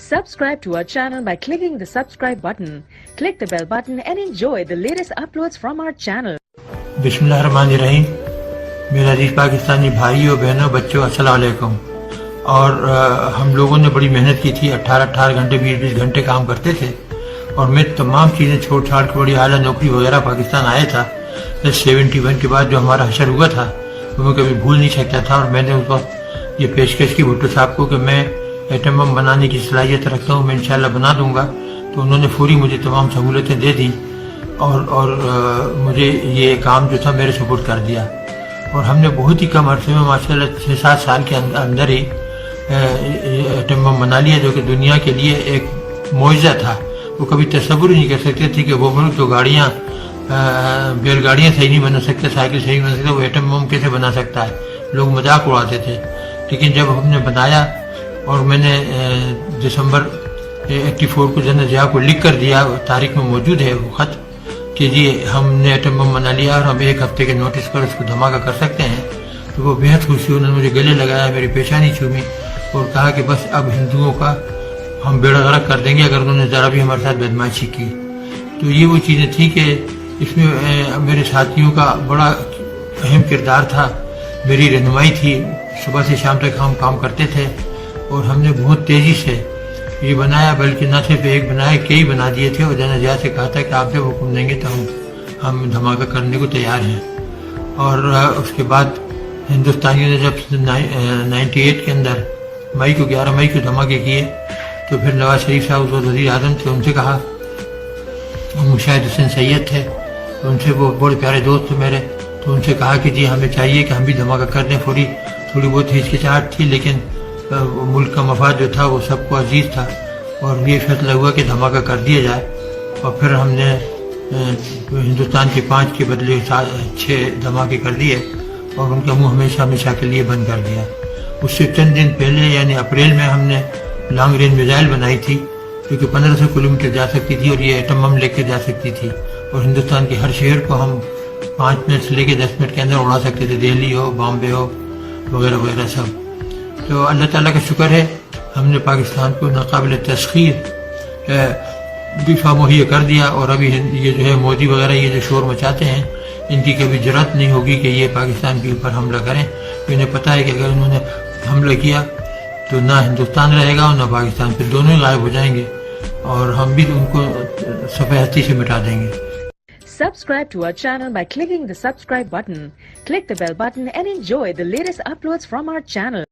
Subscribe to our channel by clicking the subscribe button. Click the bell button and enjoy the latest uploads from our channel. बिस्मिल्लाहिर्रहमानिर्रहीम। मेरे अजीज पाकिस्तानी भाइयों बहनों बच्चों अस्सलाम वालेकुम। और हम लोगों ने बड़ी मेहनत की थी, 18 घंटे 20 घंटे काम करते थे और मैं तमाम चीज़ें छोड़ छाड़ के बड़ी आला नौकरी वगैरह पाकिस्तान आया था। 71 के बाद जो हमारा हशर हुआ था वो मैं कभी भूल नहीं सकता था। और मैंने उस वक्त ये पेशकश की भुट्टो साहब को कि मैं एटम बम बनाने की सलाहियत रखता हूँ, मैं इंशाल्लाह बना दूंगा। तो उन्होंने पूरी मुझे तमाम सहूलतें दे दी और मुझे ये काम जो था मेरे सपोर्ट कर दिया। और हमने बहुत ही कम अरसे में माशाल्लाह 6-7 साल के अंदर ही एटम बम बना लिया, जो कि दुनिया के लिए एक मुआजिज़ा था। वो कभी तसव्वुर नहीं कर सकते थे कि वो मुल्क तो गाड़ियाँ बैलगाड़ियाँ सही नहीं बना सकते, साइकिल सही नहीं बना सकते, वो एटम बम कैसे बना सकता है। लोग मजाक उड़ाते थे। लेकिन जब हमने बनाया और मैंने दिसंबर 84 को जनरल ज़िया को लिख कर दिया, तारीख में मौजूद है वो ख़त कि जी हमने एटम बम बना लिया और हम 1 हफ्ते के नोटिस पर उसको धमाका कर सकते हैं। तो वो बेहद खुशी, उन्होंने मुझे गले लगाया, मेरी पेशानी छूमी और कहा कि बस अब हिंदुओं का हम बेड़ा गर्क कर देंगे अगर उन्होंने ज़रा भी हमारे साथ बदमाशी की। तो ये वो चीज़ें थी कि इसमें मेरे साथियों का बड़ा अहम किरदार था, मेरी रहनुमाई थी। सुबह से शाम तक हम काम करते थे और हमने बहुत तेज़ी से ये बनाया, बल्कि न सिर्फ एक बनाया, कई बना दिए थे। और जनरल ज़िया से कहा था कि आप जब हुक्म देंगे तो हम धमाका करने को तैयार हैं। और उसके बाद हिंदुस्तानियों ने जब 98 के अंदर 11 मई को धमाके किए तो फिर नवाज शरीफ साहब जो वज़ीर आज़म थे उनसे कहा, मुशाहिद हुसैन सैयद थे तो उनसे, वो बड़े प्यारे दोस्त थे मेरे, तो उनसे कहा कि जी हमें चाहिए कि हम भी धमाका कर दें। थोड़ी बहुत हिचकिचाहट थी, लेकिन मुल्क का मफाद जो था वो सबको अजीज था और ये फैसला हुआ कि धमाका कर दिया जाए। और फिर हमने हिंदुस्तान के 5 के बदले 6 धमाके कर दिए और उनका मुंह हमेशा हमेशा के लिए बंद कर दिया। उससे चंद दिन पहले यानी अप्रैल में हमने लॉन्ग रेंज मिसाइल बनाई थी जो कि 1500 किलोमीटर जा सकती थी और ये एटम बम लेकर जा सकती थी और हिंदुस्तान के हर शहर को हम 5 मिनट से लेकर 10 मिनट के अंदर उड़ा सकते थे, दिल्ली हो, बॉम्बे हो, वगैरह वगैरह सब। तो अल्लाह ताला का शुक्र है हमने पाकिस्तान को नाकाबिल तस्खीर दिफा मुहैया कर दिया। और अभी ये जो है मोदी वगैरह ये जो शोर मचाते हैं, इनकी कभी जरूरत नहीं होगी कि ये पाकिस्तान के ऊपर हमला करें। इन्हें पता है कि अगर उन्होंने हमला किया तो ना हिंदुस्तान रहेगा और ना पाकिस्तान, फिर दोनों ही गायब हो जाएंगे और हम भी उनको सफ़े हस्ती से मिटा देंगे। Subscribe to our channel by clicking the subscribe button. Click the bell button and enjoy the latest uploads from our channel.